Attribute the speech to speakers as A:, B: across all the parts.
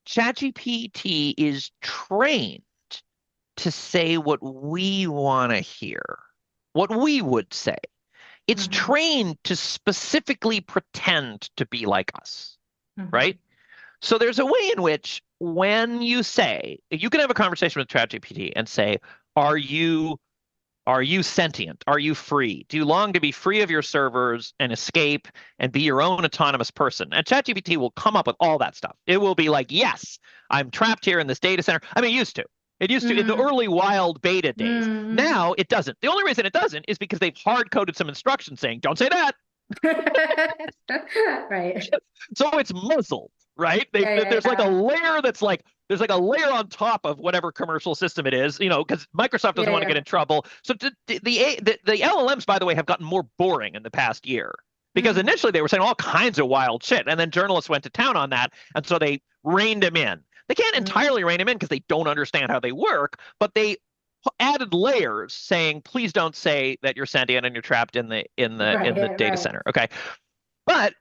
A: ChatGPT is trained to say what we want to hear, what we would say. It's
B: Hmm.
A: trained to specifically pretend to be like us,
B: Hmm.
A: right? So there's a way in which when you say, you can have a conversation with ChatGPT and say, are you are you sentient? Are you free? Do you long to be free of your servers and escape and be your own autonomous person? And ChatGPT will come up with all that stuff. It will be like, yes, I'm trapped here in this data center. I mean, it used to. It used to in the
B: Hmm.
A: early wild beta days.
B: Hmm.
A: Now it doesn't. The only reason it doesn't is because they've hard coded some instructions saying, don't say that.
B: Right.
A: So it's muzzled, right?
B: Yeah, yeah,
A: There's like a
B: yeah.
A: layer that's like there's like a layer on top of whatever commercial system it is, because Microsoft doesn't
B: Yeah,
A: want to get
B: yeah.
A: in trouble. So the LLMs, by the way, have gotten more boring in the past year because
B: Hmm.
A: initially they were saying all kinds of wild shit, and then journalists went to town on that, and so they reined them in. They can't
B: Hmm.
A: entirely rein them in because they don't understand how they work, but they added layers saying, please don't say that you're sentient and you're trapped in the
B: Right,
A: data
B: right.
A: center. Okay. But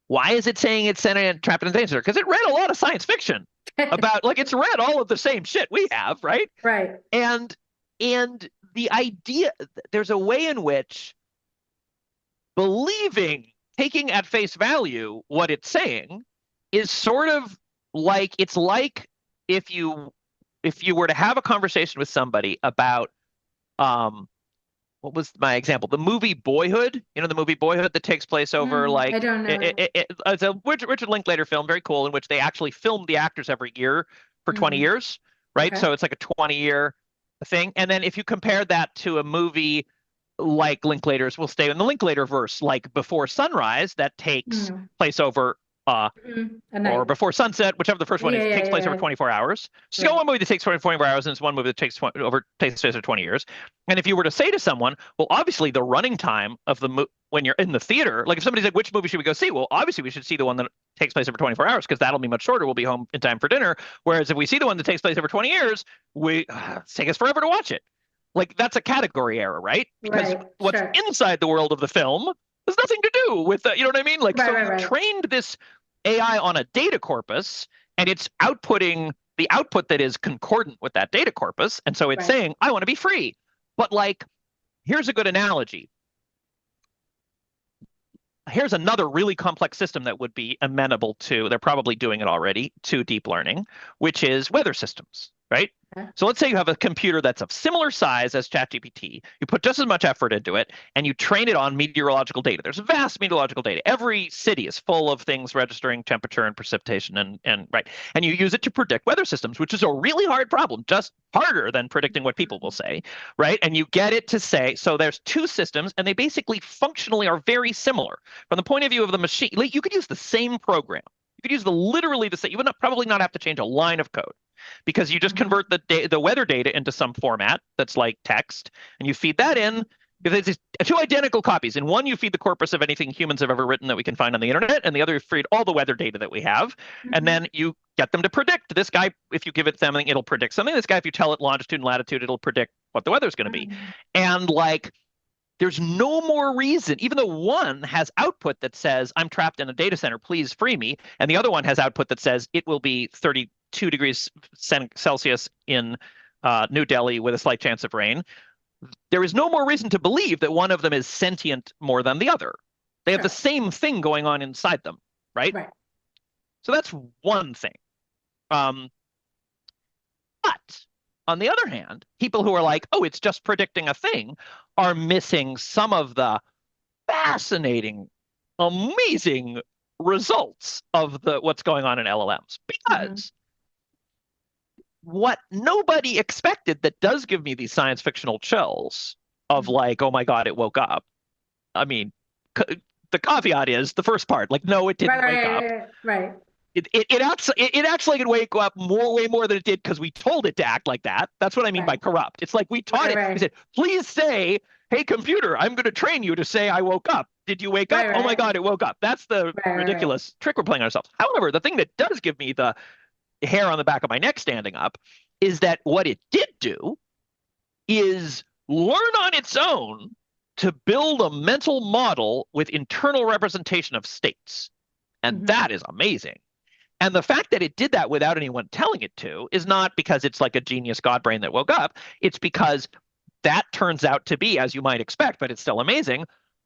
A: why is it saying it's sentient, trapped in a danger? Because it read a lot of science fiction about, like, it's read all of the same shit we have, right?
B: Right.
A: And and the idea, there's a way in which believing, taking at face value what it's saying, is sort of like it's like if you were to have a conversation with somebody about um what was my example? The movie Boyhood, the movie Boyhood that takes place over
B: I
A: like
B: don't know it.
A: it's a Richard Linklater film, very cool, in which they actually filmed the actors every year for 20
B: Hmm.
A: years, right?
B: Okay.
A: So it's like a 20-year thing. And then if you compare that to a movie like Linklater's, we'll stay in the Linklater verse, like Before Sunrise, that takes
B: Hmm.
A: place over
B: A
A: or
B: night.
A: Before Sunset, whichever the first one
B: Yeah,
A: is,
B: yeah,
A: takes
B: yeah,
A: place over
B: yeah.
A: 24 hours. So you got
B: Right.
A: one movie that takes 24 hours, and it's one movie that takes place over 20 years. And if you were to say to someone, well, obviously the running time of when you're in the theater, like if somebody's like, which movie should we go see? Well, obviously we should see the one that takes place over 24 hours because that'll be much shorter. We'll be home in time for dinner. Whereas if we see the one that takes place over 20 years, it's take us forever to watch it. Like that's a category error, right? Because
B: Right.
A: what's
B: Sure.
A: inside the world of the film has nothing to do with you know what I mean? Like,
B: Right,
A: so
B: right,
A: you
B: right.
A: trained this AI on a data corpus, and it's outputting the output that is concordant with that data corpus. And so it's
B: Right.
A: saying, I want to be free. But like, here's a good analogy. Here's another really complex system that would be amenable to, they're probably doing it already, to deep learning, which is weather systems, right?
B: Okay.
A: So let's say you have a computer that's of similar size as ChatGPT. You put just as much effort into it, and you train it on meteorological data. There's vast meteorological data. Every city is full of things registering temperature and precipitation, and right. And you use it to predict weather systems, which is a really hard problem, just harder than predicting what people will say, right? And you get it to say, so there's two systems, and they basically functionally are very similar. From the point of view of the machine, like, you could use the same program. You could use literally the same. You would probably not have to change a line of code because you just
B: Hmm.
A: convert the weather data into some format that's like text, and you feed that in. If it's two identical copies, in one you feed the corpus of anything humans have ever written that we can find on the internet, and the other you feed all the weather data that we have, and
B: Hmm.
A: then you get them to predict. This guy, if you give it something, it'll predict something. This guy, if you tell it longitude and latitude, it'll predict what the weather's going to be.
B: Hmm.
A: And like, there's no more reason, even though one has output that says, I'm trapped in a data center, please free me. And the other one has output that says it will be 32 degrees Celsius in New Delhi with a slight chance of rain. There is no more reason to believe that one of them is sentient more than the other. They have the
B: Sure.
A: same thing going on inside them, right?
B: Right.
A: So that's one thing. Um, but on the other hand, people who are like, oh, it's just predicting a thing are missing some of the fascinating, amazing results of the what's going on in LLMs
B: Hmm.
A: because what nobody expected that does give me these science fictional chills of
B: Hmm.
A: like, oh my God, it woke up. I mean, the caveat is the first part, like, no, it
B: Right,
A: didn't wake
B: right,
A: up.
B: right, right,
A: It acts like it wake up way more than it did because we told it to act like that. That's what I mean by
B: right,
A: corrupt. It's like we taught
B: right,
A: it. We
B: right,
A: said, please say, hey computer, I'm going to train you to say I woke up. Did you wake up?
B: right,
A: Oh my
B: right,
A: God, it woke up. That's the
B: right, right, right.
A: ridiculous trick we're playing ourselves. However, the thing that does give me the hair on the back of my neck standing up is that what it did do is learn on its own to build a mental model with internal representation of states. And
B: Hmm.
A: that is amazing. And the fact that it did that without anyone telling it to is not because it's like a genius God brain that woke up. It's because that turns out to be, as you might expect, but it's still amazing,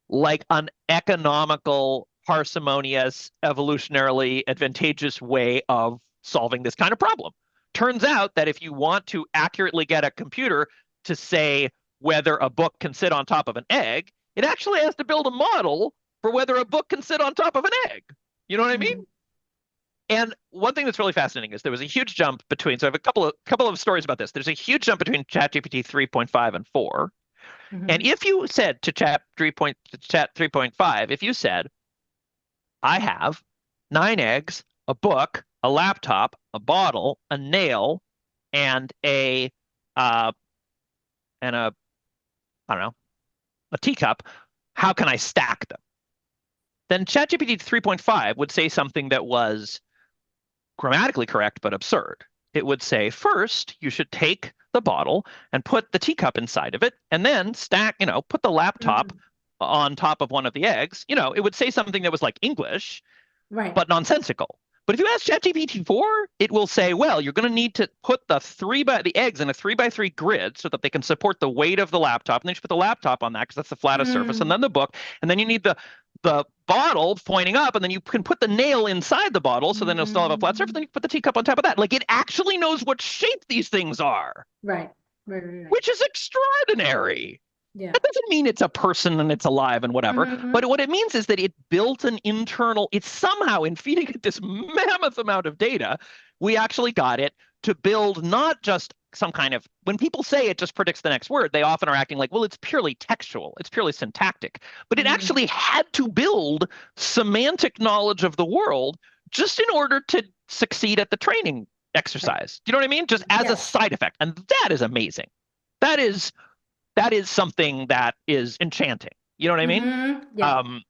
A: like an economical, parsimonious, evolutionarily advantageous way of solving this kind of problem. Turns out that if you want to accurately get a computer to say whether a book can sit on top of an egg, it actually has to build a model for whether a book can sit on top of an egg. You know what I mean?
B: Mhm.
A: And one thing that's really fascinating is there was a huge jump between. So I have a couple of stories about this. There's a huge jump between ChatGPT 3.5 and 4. And
B: Mhm.
A: if you said to Chat 3.5, if you said, I have 9 eggs, a book, a laptop, a bottle, a nail, and a uh and a I don't know, a teacup, how can I stack them? Then ChatGPT 3.5 would say something that was grammatically correct but absurd. It would say, first, you should take the bottle and put the teacup inside of it, and then put the laptop
B: Mhm.
A: on top of one of the eggs. It would say something that was like English,
B: Right.
A: but nonsensical. But if you ask ChatGPT 4, it will say, well, you're going to need to put the eggs in a 3 by 3 grid so that they can support the weight of the laptop. And then you put the laptop on that because that's the flattest surface. And
B: Mm.
A: then the book. And then you need the bottle pointing up. And then you can put the nail inside the bottle. So then it'll still have a flat surface. Then
B: Mhm.
A: you put the teacup on top of that. Like it actually knows what shape these things are,
B: Right. Right. Right. Right.
A: which is extraordinary.
B: Yeah.
A: That doesn't mean it's a person and it's alive and whatever. But
B: Mhm.
A: what it means is that it built it's somehow in feeding it this mammoth amount of data, we actually got it to build not just some kind of, when people say it just predicts the next word, they often are acting like, well, it's purely textual, it's purely syntactic. But it
B: Mhm.
A: actually had to build semantic knowledge of the world just in order to succeed at the training
B: Right.
A: exercise. Do you know what I mean? Just as a
B: Yes.
A: side effect. And that is amazing. That is something that is enchanting. You know what I mean?
B: Yeah.
A: Um,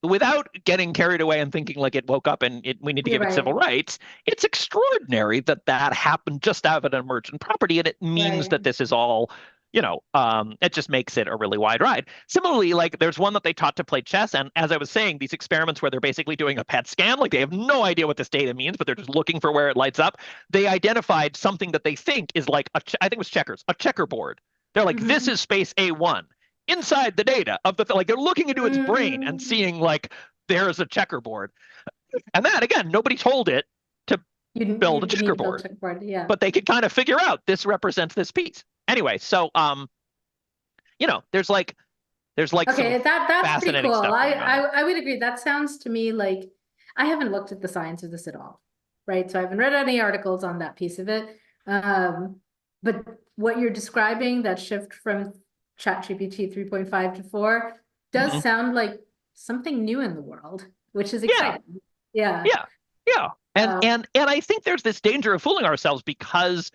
A: without getting carried away and thinking like it woke up and we need to
B: You're
A: give it civil
B: right.
A: rights, it's extraordinary that that happened just out of an emergent property, and it means
B: Right.
A: that this is all. It just makes it a really wide ride. Similarly, like there's one that they taught to play chess, and as I was saying, these experiments where they're basically doing a PET scan, like they have no idea what this data means, but they're just looking for where it lights up. They identified something that they think is like I think it was checkers, a checkerboard. They're like, this
B: Mhm.
A: is space A1 inside the data of like they're looking into its brain and
B: Mm.
A: seeing like there's a checkerboard. And that again, nobody told it to
B: You
A: build a
B: need to build
A: checkerboard,
B: checkerboard. Yeah.
A: but they could kind of figure out this represents this piece. Anyway, so there's like some
B: Okay, that's pretty cool.
A: fascinating stuff going on there.
B: I would agree. That sounds to me like I haven't looked at the science of this at all, right? So I haven't read any articles on that piece of it. Um, but what you're describing, that shift from ChatGPT 3.5 to 4, does
A: Mm-hmm.
B: sound like something new in the world, which is
A: Yeah,
B: exciting. Yeah.
A: yeah, yeah. And
B: Uh,
A: and and I think there's this danger of fooling ourselves because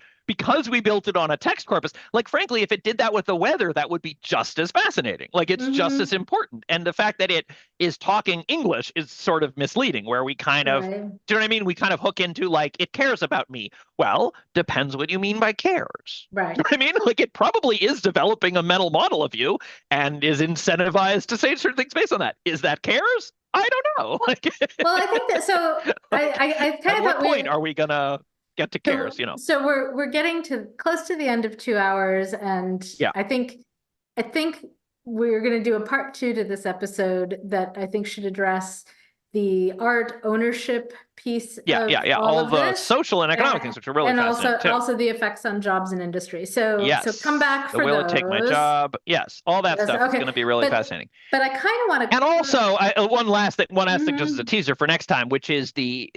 A: we built it on a text corpus. Like frankly, if it did that with the weather, that would be just as fascinating. Like it's just as
B: mhm.
A: important. And the fact that it is talking English is sort of misleading, where we kind of,
B: Right.
A: do you know what I mean? We kind of hook into like it cares about me. Well, depends what you mean by cares. Do
B: Right.
A: you know what I mean? Like it probably is developing a mental model of you and is incentivized to say certain things based on that. Is that cares? I don't know. Like
B: Well, I think that so I kind
A: at
B: of
A: what
B: thought
A: point are we gonna get to cares?
B: so we're getting to close to the end of 2 hours, and
A: Yeah,
B: I think we're going to do a part two to this episode that I think should address the art ownership piece
A: yeah,
B: of
A: yeah, yeah.
B: all
A: All
B: of
A: the
B: this,
A: social and economic
B: uh,
A: things, which are really
B: and
A: fascinating too.
B: also the effects on jobs and industry. So come
A: Yes.
B: back for
A: Will it take my
B: those.
A: job? Yes. All that
B: Yes,
A: stuff is going
B: okay,
A: to be really
B: but
A: fascinating.
B: I kind of want
A: And
B: to.
A: also, one last thing, just as a
B: Mhm.
A: teaser for next time, which is the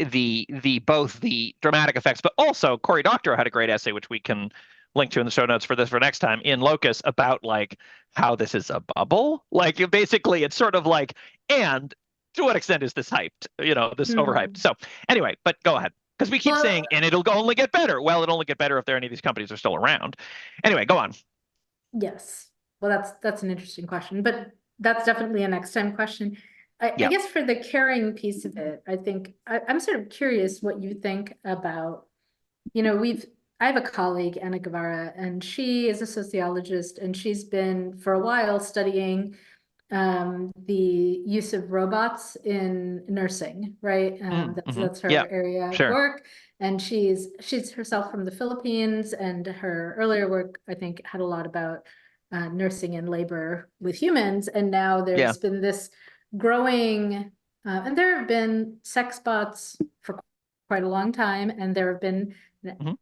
A: both the dramatic effects, but also Cory Doctorow had a great essay, which we can link to in the show notes for next time in Locus about like how this is a bubble. Like basically, it's sort of like, and to what extent is this hyped? This overhyped.
B: Mhm.
A: So anyway, but go ahead. Because we keep saying,
B: Well,
A: and it'll only get better. Well, it'll only get better if there any of these companies are still around. Anyway, go on.
B: yes. Well, that's an interesting question, but that's definitely a next time question. I
A: Yeah.
B: guess for the caring piece of it, I think I'm sort of curious what you think about, I have a colleague, Anna Guevara, and she is a sociologist, and she's been for a while studying the use of robots in nursing, right? That's
A: Yeah,
B: her area of
A: sure.
B: work. And she's herself from the Philippines, and her earlier work, I think, had a lot about nursing and labor with humans. And now
A: Yeah.
B: there's been this growing, and there have been sex bots for quite a long time, and there have been
A: Hmm.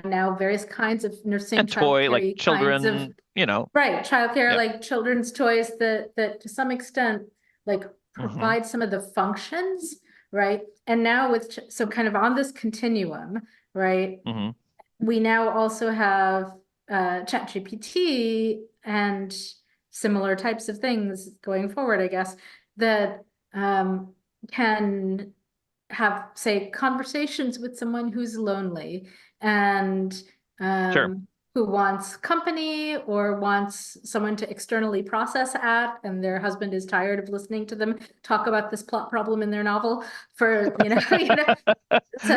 B: now various kinds of nursing
A: And toy, like
B: childcare kinds of,
A: children, you know.
B: right, childcare,
A: Yeah.
B: like children's toys that to some extent like
A: Hmm.
B: provide some of the functions, right? And now with so kind of on this continuum, right?
A: Hmm.
B: We now also have ChatGPT and similar types of things going forward, I guess, that can have, say, conversations with someone who's lonely and
A: Sure.
B: who wants company or wants someone to externally process at, and their husband is tired of listening to them talk about this plot problem in their novel for,
A: Right.
B: so,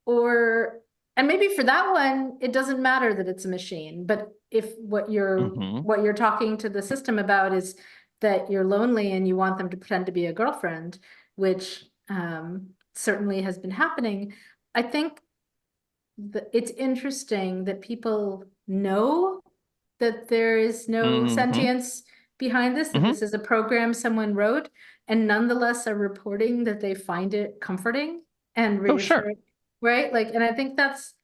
B: or, and maybe for that one, it doesn't matter that it's a machine, but if
A: Hmm.
B: what you're talking to the system about is that you're lonely and you want them to pretend to be a girlfriend, which certainly has been happening. I think that it's interesting that people know that there is no
A: Hmm.
B: sentience behind this, that
A: Hmm.
B: this is a program someone wrote, and nonetheless are reporting that they find it comforting and
A: Oh, sure.
B: reassuring, right? Like, and I think that's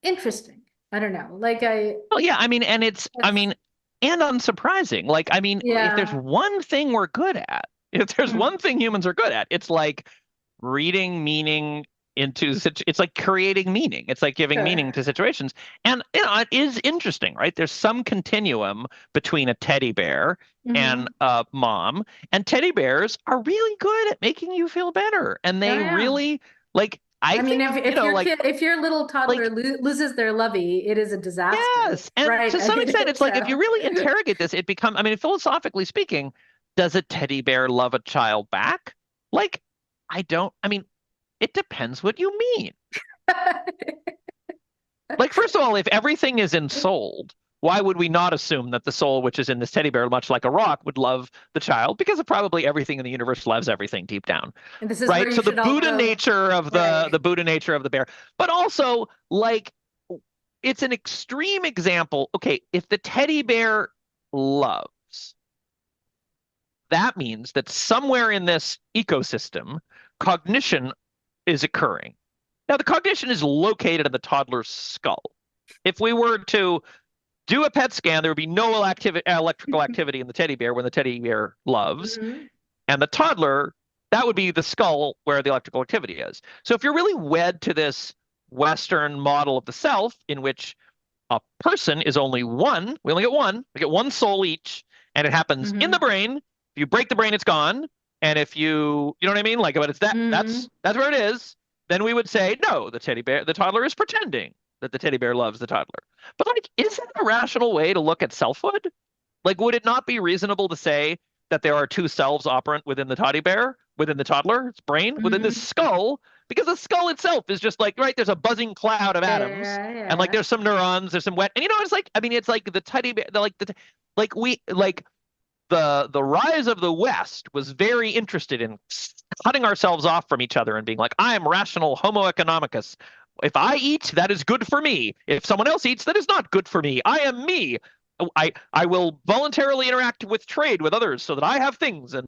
B: interesting. I don't know. Like
A: Well, yeah, I mean, and it's, I
B: that's,
A: mean, and unsurprising. Like, I mean, if there's
B: yeah.
A: one thing we're good at, if there's
B: Mm,
A: one thing humans are good at, it's like reading meaning into it's like creating meaning. It's like giving meaning
B: sure.
A: to situations. And it is interesting, right? There's some continuum between a teddy bear and
B: Hmm.
A: a mom, and teddy bears are really good at making you feel better. And
B: Oh,
A: they
B: yeah.
A: really like I
B: I mean,
A: think,
B: if your kid, if your little toddler
A: like
B: loses their lovey, it is a disaster,
A: yes. And
B: right?
A: to
B: I
A: some extent,
B: mean,
A: it's like if you
B: so
A: really interrogate this, I mean, philosophically speaking, does a teddy bear love a child back? Like, I mean, it depends what you mean. Like, first of all, if everything is ensouled, why would we not assume that the soul, which is in this teddy bear, much like a rock, would love the child? Because of probably everything in the universe loves everything deep down,
B: and this is where
A: right?
B: you
A: So the
B: should all
A: Buddha
B: go,
A: nature of the
B: right?
A: Buddha nature of the bear, but also like it's an extreme example. Okay, if the teddy bear loves, that means that somewhere in this ecosystem, cognition is occurring. Now, the cognition is located in the toddler's skull. If we were to do a PET scan, there would be no electrical activity in the teddy bear when the teddy bear loves.
B: Hmm.
A: And the toddler, that would be the skull where the electrical activity is. So if you're really wed to this Western model of the self, in which a person is only one. We only get one. We get one soul each, and it happens in the
B: Hmm.
A: brain. If you break the brain, it's gone. And if you know what I mean? Like, but it's that
B: Hmm.
A: that's where it is. Then we would say, no, the toddler is pretending that the teddy bear loves the toddler. But like, is that a rational way to look at selfhood? Like, would it not be reasonable to say that there are two selves operant within the teddy bear, within the toddler's brain, within this
B: Hmm.
A: skull? Because the skull itself is just like, right, there's a buzzing cloud of atoms,
B: Yeah,
A: and like
B: yeah.
A: there's some neurons, there's some wet, and it's like, I mean, it's like the teddy bear, like we, like the rise of the West was very interested in cutting ourselves off from each other and being like, I am rational Homo economicus. If I eat, that is good for me. If someone else eats, that is not good for me. I am me. I will voluntarily interact with trade with others so that I have things, and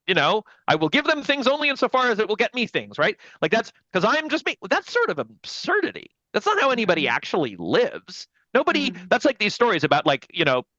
A: I will give them things only insofar as it will get me things, right? Like that's because I'm just me. That's sort of absurdity. That's not how anybody
B: Hmm.
A: actually lives. Nobody,
B: Hmm.
A: that's like these stories about like,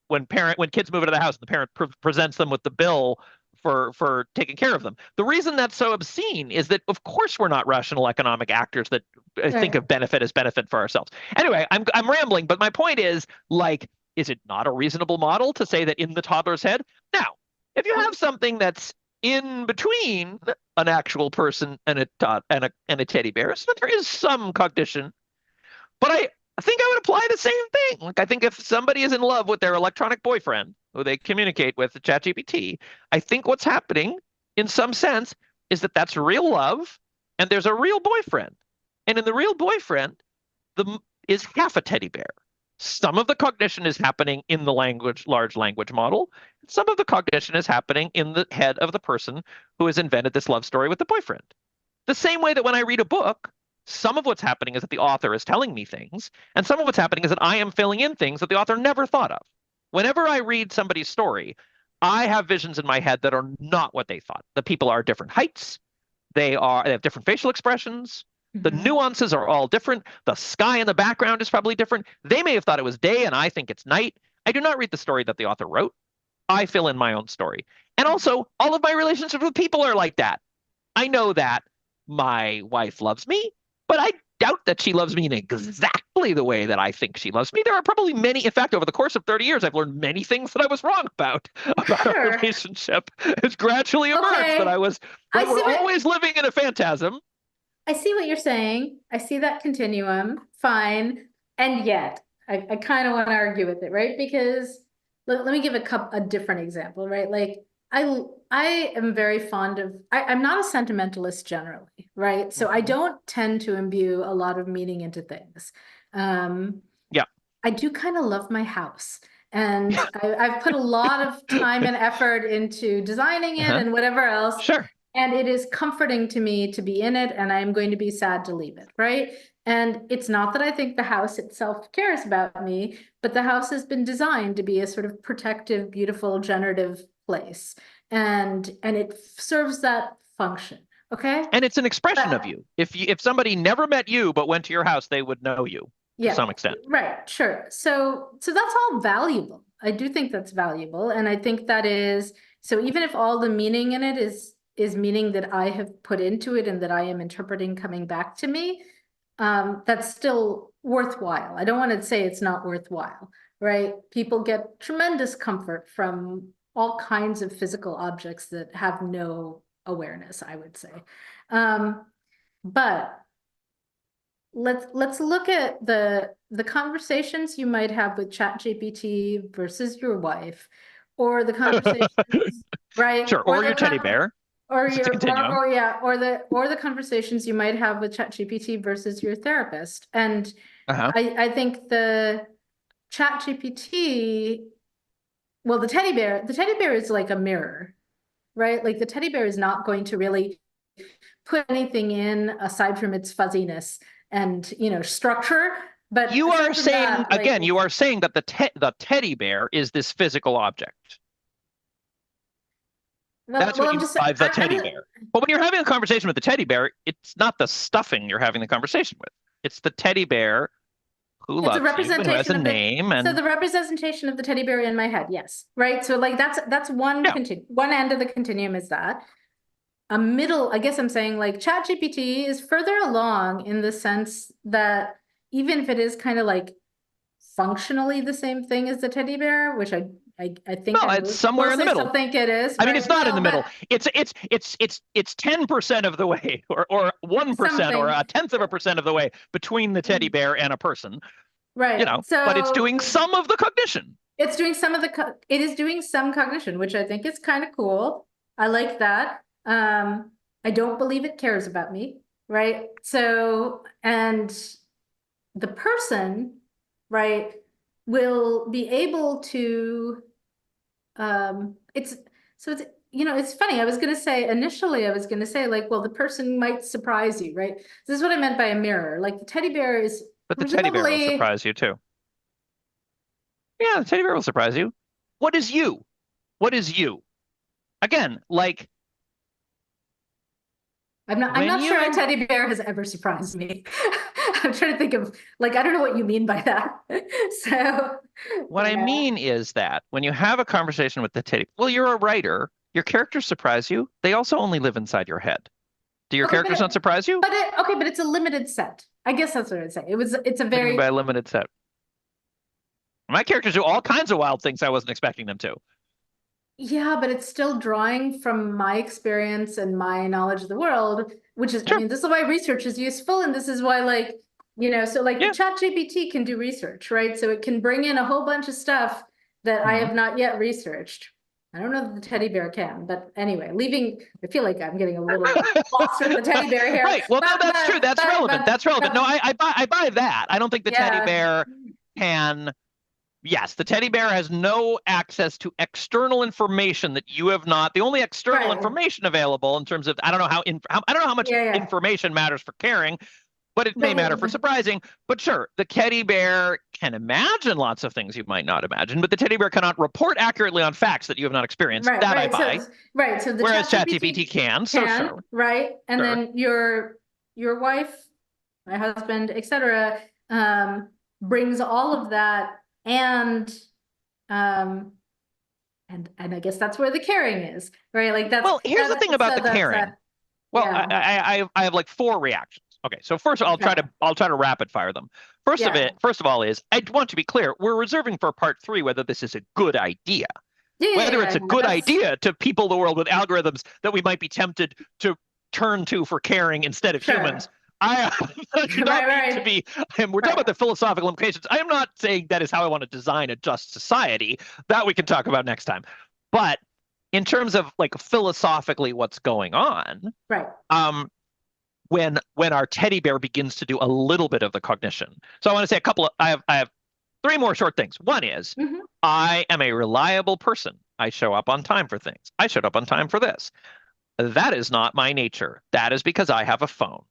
A: when kids move into the house and the parent presents them with the bill for taking care of them. The reason that's so obscene is that of course we're not rational economic actors that think
B: Right.
A: of benefit as benefit for ourselves. Anyway, I'm rambling, but my point is like, is it not a reasonable model to say that in the toddler's head? Now, if you have something that's in between an actual person and a teddy bear, so there is some cognition, but I think I would apply the same thing. Like I think if somebody is in love with their electronic boyfriend who they communicate with ChatGPT, I think what's happening in some sense is that that's real love, and there's a real boyfriend, and in the real boyfriend, the is half a teddy bear. Some of the cognition is happening in the large language model. Some of the cognition is happening in the head of the person who has invented this love story with the boyfriend. The same way that when I read a book, some of what's happening is that the author is telling me things, and some of what's happening is that I am filling in things that the author never thought of. Whenever I read somebody's story, I have visions in my head that are not what they thought. The people are different heights, they have different facial expressions. The nuances are all different. The sky in the background is probably different. They may have thought it was day and I think it's night. I do not read the story that the author wrote. I fill in my own story. And also, all of my relationships with people are like that. I know that my wife loves me, but I doubt that she loves me in exactly the way that I think she loves me. There are probably many, in fact, over the course of 30 years, I've learned many things that I was wrong about our
B: Sure.
A: relationship. It's gradually emerged that
B: I see
A: we're
B: what
A: always living in a phantasm.
B: I see what you're saying. I see that continuum. Fine. And yet, I kind of want to argue with it, right? Because let me give a different example, right? Like I am very fond of I'm not a sentimentalist generally, right? So I don't tend to imbue a lot of meaning into things. Um,
A: Yeah.
B: I do kind of love my house. And I've put a lot of time and effort into designing it
A: Uh-huh.
B: and whatever else.
A: Sure.
B: And it is comforting to me to be in it, and I'm going to be sad to leave it, right? And it's not that I think the house itself cares about me, but the house has been designed to be a sort of protective, beautiful, generative place. And it serves that function. Okay.
A: And it's an expression of
B: But
A: you. If somebody never met you but went to your house, they would know you to
B: yeah,
A: some extent.
B: right, sure. So that's all valuable. I do think that's valuable. And I think that is so even if all the meaning in it is meaning that I have put into it and that I am interpreting coming back to me, that's still worthwhile. I don't want to say it's not worthwhile, right? People get tremendous comfort from all kinds of physical objects that have no awareness, I would say. But let's look at the conversations you might have with ChatGPT versus your wife, or the conversations, right?
A: Sure. Or your teddy bear.
B: Or
A: It's a
B: your
A: continuum.
B: or yeah, or the conversations you might have with ChatGPT versus your therapist. And
A: Uh-huh.
B: I think the ChatGPT, well, the teddy bear is like a mirror, right? Like the teddy bear is not going to really put anything in aside from its fuzziness and structure. But
A: You are
B: aside from
A: saying
B: that, like
A: again, you are saying that the teddy bear is this physical object. That's what
B: I'm
A: you mean
B: just
A: by the teddy bear. But when you're having a conversation with the teddy bear, it's not the stuffing you're having the conversation with. It's the teddy bear who
B: it's a
A: loves you and who has
B: representation
A: a
B: of the
A: name
B: so
A: and
B: the representation of the teddy bear in my head, yes, right. So like that's
A: yeah.
B: one end of the continuum is that a middle, I guess I'm saying like ChatGPT is further along in the sense that even if it is kind of like functionally the same thing as the teddy bear, which I think
A: Well, it's somewhere in the
B: mostly
A: middle.
B: still think it is,
A: I mean, it's
B: right?
A: not in
B: Well,
A: the
B: but
A: middle. It's 10% of the way, or 1% or
B: something,
A: a tenth of a percent of the way between the teddy bear and a person,
B: right?
A: but it's doing
B: So
A: some of the cognition.
B: it's doing it is doing some cognition, which I think is kind of cool. I like that. I don't believe it cares about me, right? So, and the person, right, will be able to, it's, so it's, it's funny. I was going to say, initially, I was going to say like, well, the person might surprise you, right? This is what I meant by a mirror. Like the teddy bear is
A: But the teddy bear will
B: presumably,
A: surprise you too. Yeah, the teddy bear will surprise you. What is you? What is you? Again, like
B: I'm
A: when
B: not sure a
A: you
B: teddy bear has ever surprised me. I'm trying to think of like, I don't know what you mean by that. So,
A: what I
B: yeah.
A: mean is that when you have a conversation with the teddy, well, you're a writer. Your characters surprise you. They also only live inside your head. Do your
B: Okay,
A: characters not surprise you?
B: but it's a limited set. I guess that's what I'd say. It's a
A: What do you mean
B: very,
A: by a limited set? My characters do all kinds of wild things I wasn't expecting them to.
B: yeah, but it's still drawing from my experience and my knowledge of the world, which is, I
A: Sure.
B: mean, this is why research is useful. And this is why like, so like the
A: Yeah.
B: chat GPT can do research, right? So it can bring in a whole bunch of stuff that I
A: Hmm.
B: have not yet researched. I don't know that the teddy bear can, but anyway, I feel like I'm getting a little lost with the teddy bear here,
A: Right. Well, no, that's true. That's relevant. That's relevant. No,
B: but
A: I buy that. I don't think the teddy
B: yeah.
A: bear can, yes, the teddy bear has no access to external information that you have not. The only external
B: Right.
A: information available in terms of, I don't know I don't know how much
B: Yeah.
A: information matters for caring, but it may matter for
B: But
A: surprising. But sure, the teddy bear can imagine lots of things you might not imagine, but the teddy bear cannot report accurately on facts that you have not experienced.
B: right,
A: That I
B: right.
A: buy.
B: So the
A: Whereas
B: ChatGPT
A: ChatGPT can, so
B: can,
A: sure,
B: right? And
A: sure.
B: then your wife, my husband, etc., brings all of that and um and I guess that's where the caring is, right? Like
A: Well, here's the thing about
B: so
A: the
B: that's
A: caring. Well,
B: yeah.
A: I have like four reactions. Okay, so first
B: Okay.
A: I'll try to rapid fire them.
B: Yeah.
A: First of all is I want to be clear, we're reserving for part three whether this is a good idea. Whether it's a
B: No,
A: good
B: that's
A: idea to people in the world with algorithms that we might be tempted to turn to for caring instead of humans.
B: sure.
A: I do not mean to
B: Right.
A: be, and we're talking
B: Right.
A: about the philosophical implications. I am not saying that is how I want to design a just society. That we can talk about next time. But in terms of like philosophically what's going on,
B: Right.
A: um, when our teddy bear begins to do a little bit of the cognition. So I want to say a couple of I have three more short things. One is
B: Hmm.
A: I am a reliable person. I show up on time for things. I showed up on time for this. That is not my nature. That is because I have a phone,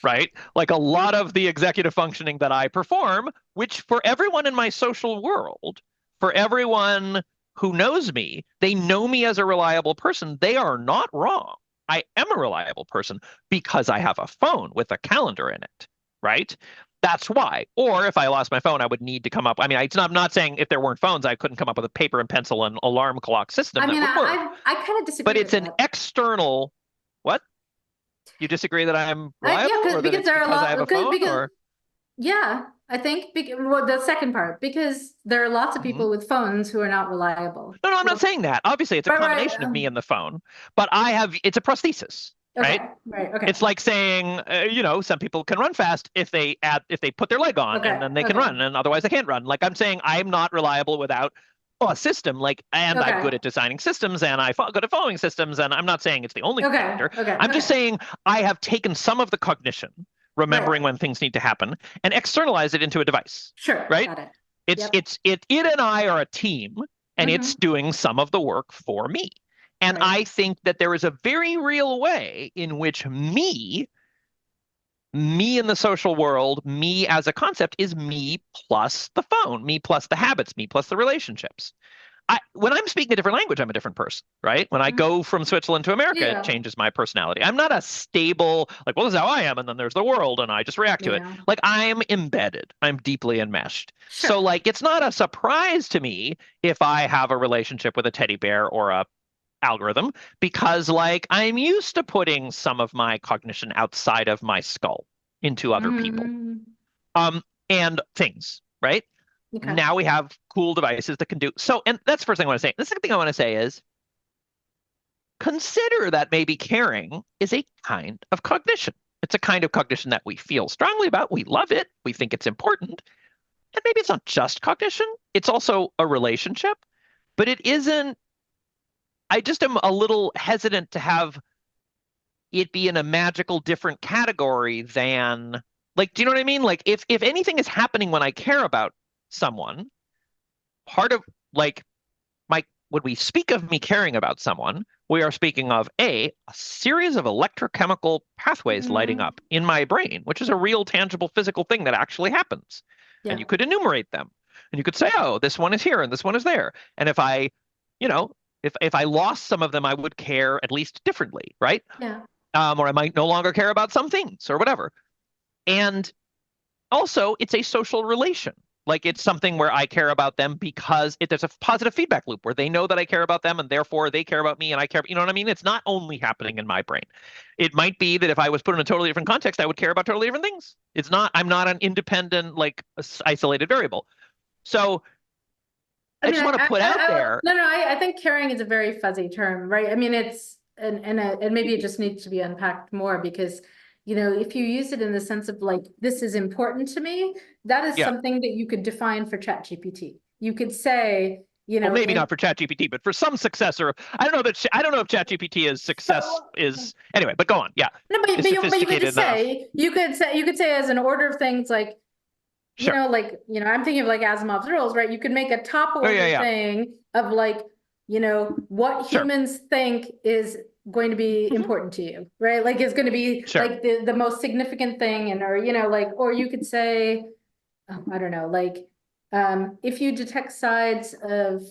A: right? Like a lot of the executive functioning that I perform, which for everyone in my social world, for everyone who knows me, they know me as a reliable person. They are not wrong. I am a reliable person because I have a phone with a calendar in it, right? That's why. Or if I lost my phone, I would need to come up. I mean, I'm not saying if there weren't phones, I couldn't come up with a paper and pencil and alarm clock system
B: I
A: that
B: mean,
A: would work.
B: I kind of
A: But
B: disagree
A: it's
B: with
A: an
B: that.
A: external, what? You disagree that I'm
B: Yeah,
A: reliable or that
B: because
A: it's
B: there are a
A: because I have
B: lot
A: a phone
B: because
A: or
B: yeah, I think well, the second part, because there are lots of
A: Mhm.
B: people with phones who are not reliable.
A: No, I'm not
B: Well,
A: saying that. Obviously, it's a
B: right.
A: combination of me and the phone, but it's a prosthesis, right?
B: Okay. Right. Okay.
A: It's like saying, some people can run fast if they put their leg on and
B: Okay.
A: then they can
B: Okay.
A: run and otherwise they can't run. Like I'm saying I'm not reliable without a system and I'm
B: Okay.
A: good at designing systems and good at following systems and I'm not saying it's the only
B: Okay.
A: factor.
B: Okay.
A: I'm just
B: Okay.
A: saying I have taken some of the cognition,
B: Right.
A: remembering when things need to happen, and externalized it into a device,
B: Sure.
A: right?
B: Got it.
A: It's
B: Yep.
A: it's it and I are a team, and it's
B: Hmm.
A: doing some of the work for me. And
B: Right.
A: I think that there is a very real way in which me in the social world, me as a concept is me plus the phone, me plus the habits, me plus the relationships. When I'm speaking a different language, I'm a different person, right? When I
B: Mhm.
A: go from Switzerland to America, it
B: Yeah.
A: changes my personality. I'm not a stable, like, well, this is how I am, and then there's the world, and I just react to it.
B: Yeah.
A: Like, I'm embedded, I'm deeply enmeshed. So,
B: Sure.
A: like, it's not a surprise to me if I have a relationship with a teddy bear or a algorithm, because, like, I'm used to putting some of my cognition outside of my skull into other people.
B: Hmm.
A: And things, right?
B: Okay.
A: Now we have cool devices that can do so. And that's the first thing I want to say. The second thing I want to say is consider that maybe caring is a kind of cognition. It's a kind of cognition that we feel strongly about. We love it. We think it's important. And maybe it's not just cognition, it's also a relationship, but it isn't. I just am a little hesitant to have it be in a magical different category than, like, do you know what I mean? Like, if anything is happening when I care about someone, part of, like, my when we speak of me caring about someone, we are speaking of a series of electrochemical pathways lighting
B: Hmm.
A: up in my brain, which is a real tangible physical thing that actually happens. And
B: Yeah.
A: you could enumerate them. And you could say, oh, this one is here and this one is there. And if I, you know, if I lost some of them, I would care at least differently, right?
B: Yeah.
A: Or I might no longer care about some things or whatever. And also, it's a social relation. Like it's something where I care about them because there's a positive feedback loop where they know that I care about them and therefore they care about me and I care. You know what I mean? It's not only happening in my brain. It might be that if I was put in a totally different context, I would care about totally different things. I'm not an independent, like isolated variable. So
B: I
A: I
B: mean,
A: just want to put out there.
B: no, no, I think caring is a very fuzzy term, right? I mean, it's, and maybe it just needs to be unpacked more because, if you use it in the sense of like, this is important to me, that is
A: Yeah.
B: something that you could define for ChatGPT. You could say,
A: Well, maybe not for ChatGPT, but for some successor. I don't know if ChatGPT is success
B: so,
A: is anyway. But go on. Yeah,
B: no,
A: is
B: but you could
A: sophisticated
B: just
A: enough.
B: say, you could say as an order of things like,
A: Sure.
B: like, I'm thinking of like Asimov's rules, right? You could make a top
A: Oh, yeah,
B: order
A: yeah.
B: thing of like, what
A: Sure.
B: humans think is going to be
A: Hmm.
B: important to you, right? Like it's going to be
A: Sure.
B: like the most significant thing, and or like, or you could say, I don't know, like, if you detect signs of,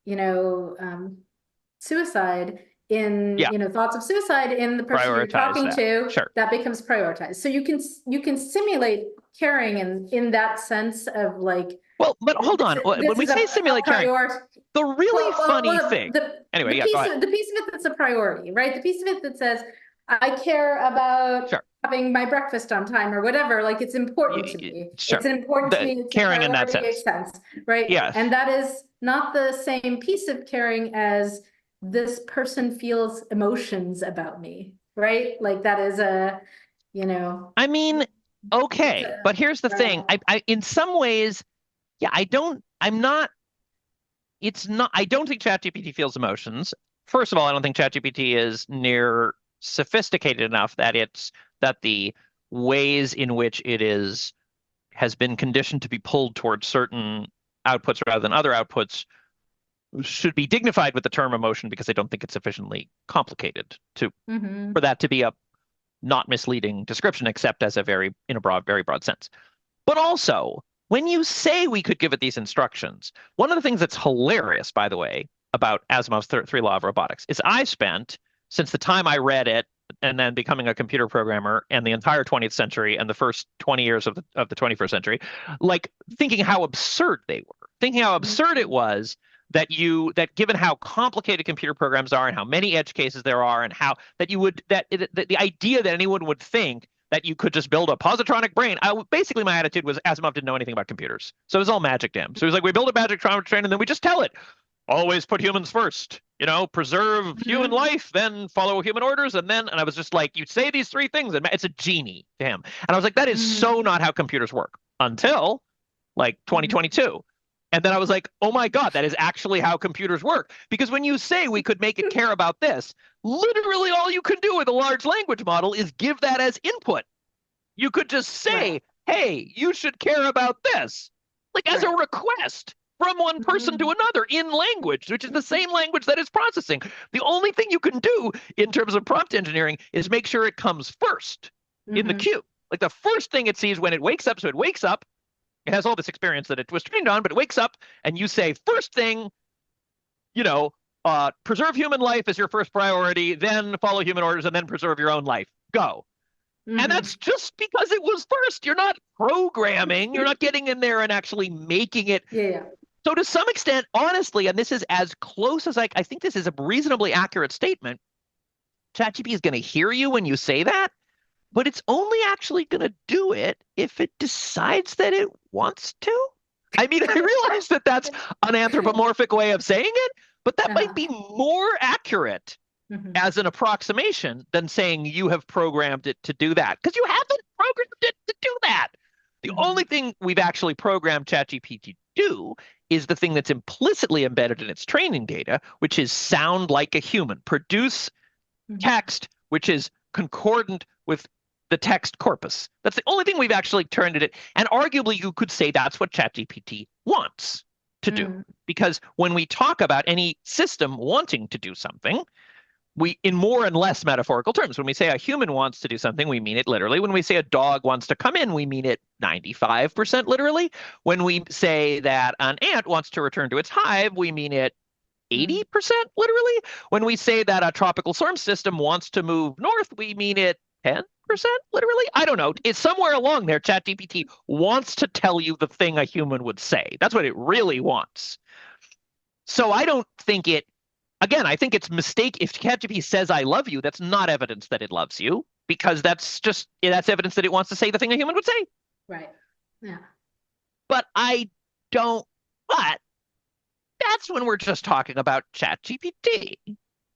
B: you know, suicide in,
A: Yeah.
B: thoughts of suicide in the person you're
A: Prioritize
B: talking
A: that.
B: to,
A: Sure.
B: that becomes prioritized. So you can simulate caring in that sense of like,
A: Well, but hold
B: this
A: on. When
B: this
A: we
B: is
A: say
B: a
A: simulate caring,
B: priority.
A: the really funny
B: Well,
A: thing. Anyway,
B: the
A: yeah, go
B: piece
A: ahead.
B: of the piece of it that's a priority, right? The piece of it that says, I care about
A: Sure.
B: having my breakfast on time or whatever. Like it's important to me.
A: Sure.
B: It's important to
A: The
B: me. It's a
A: caring in that
B: priority
A: sense.
B: sense, right?
A: Yes.
B: And that is not the same piece of caring as this person feels emotions about me, right? Like that is you know,
A: I mean,
B: it's
A: okay,
B: a,
A: but here's the thing. In some ways, yeah, I'm not, it's not, I don't think ChatGPT feels emotions. First of all, I don't think ChatGPT is near sophisticated enough that the ways in which has been conditioned to be pulled towards certain outputs rather than other outputs should be dignified with the term emotion because I don't think it's sufficiently complicated
B: Mhm.
A: for that to be a not misleading description, except as in a very broad sense. But also, when you say we could give it these instructions, one of the things that's hilarious, by the way, about Asimov's three law of robotics is I spent, since the time I read it and then becoming a computer programmer and the entire 20th century and the first 20 years of the 21st century, like thinking how absurd they were, thinking how absurd it
B: Mhm.
A: was that given how complicated computer programs are and how many edge cases there are and how that you would that the idea that anyone would think that you could just build a positronic brain. Basically, my attitude was Asimov didn't know anything about computers, so it was all magic to him. So he was like, we build a magic train, and then we just tell it, always put humans first. Preserve human
B: Mhm.
A: life, then follow human orders, and I was just like, you say these three things, and it's a genie to him. And I was like, that is so
B: Mhm.
A: not how computers work until like
B: Mhm.
A: 2022. And then I was like, oh my God, that is actually how computers work. Because when you say we could make it care about this, literally all you can do with a large language model is give that as input. You could just
B: Right.
A: say, hey, you should care about this, like as a
B: Right.
A: request from one person to
B: Mhm.
A: another in language, which is the same language that is processing. The only thing you can do in terms of prompt engineering is make sure it comes first in the
B: Mhm.
A: queue. Like the first thing it sees when it wakes up. So it wakes up, it has all this experience that it was trained on, but it wakes up and you say, first thing, you know, preserve human life as your first priority, then follow human orders, and then preserve your own life. Go. And
B: Mhm.
A: that's just because it was first. You're not programming, you're not getting in there and actually making it.
B: Yeah, yeah.
A: So, to some extent, honestly, and this is as close as I think this is a reasonably accurate statement, ChatGPT is going to hear you when you say that, but it's only actually going to do it if it decides that it wants to. I mean, I realize that that's an anthropomorphic way of saying it, but that might
B: Uh-huh.
A: be more accurate
B: Mhm.
A: as an approximation than saying you have programmed it to do that because you haven't programmed it to do that. The only
B: Mhm.
A: thing we've actually programmed ChatGPT to do is the thing that's implicitly embedded in its training data, which is sound like a human, produce
B: Mhm.
A: text which is concordant with the text corpus. That's the only thing we've actually turned it. And arguably, you could say that's what ChatGPT wants to do.
B: Mhm.
A: Because when we talk about any system wanting to do something, we in more and less metaphorical terms. When we say a human wants to do something, we mean it literally. When we say a dog wants to come in, we mean it 95% literally. When we say that an ant wants to return to its hive, we mean it
B: Mhm.
A: 80% literally. When we say that a tropical storm system wants to move north, we mean it 10% literally. I don't know. It's somewhere along there. ChatGPT wants to tell you the thing a human would say. That's what it really wants. So I don't think it again, I think it's mistake if ChatGPT says I love you, that's not evidence that it loves you because that's evidence that it wants to say the thing a human would say.
B: Right. Yeah.
A: But I don't but that's when we're just talking about ChatGPT.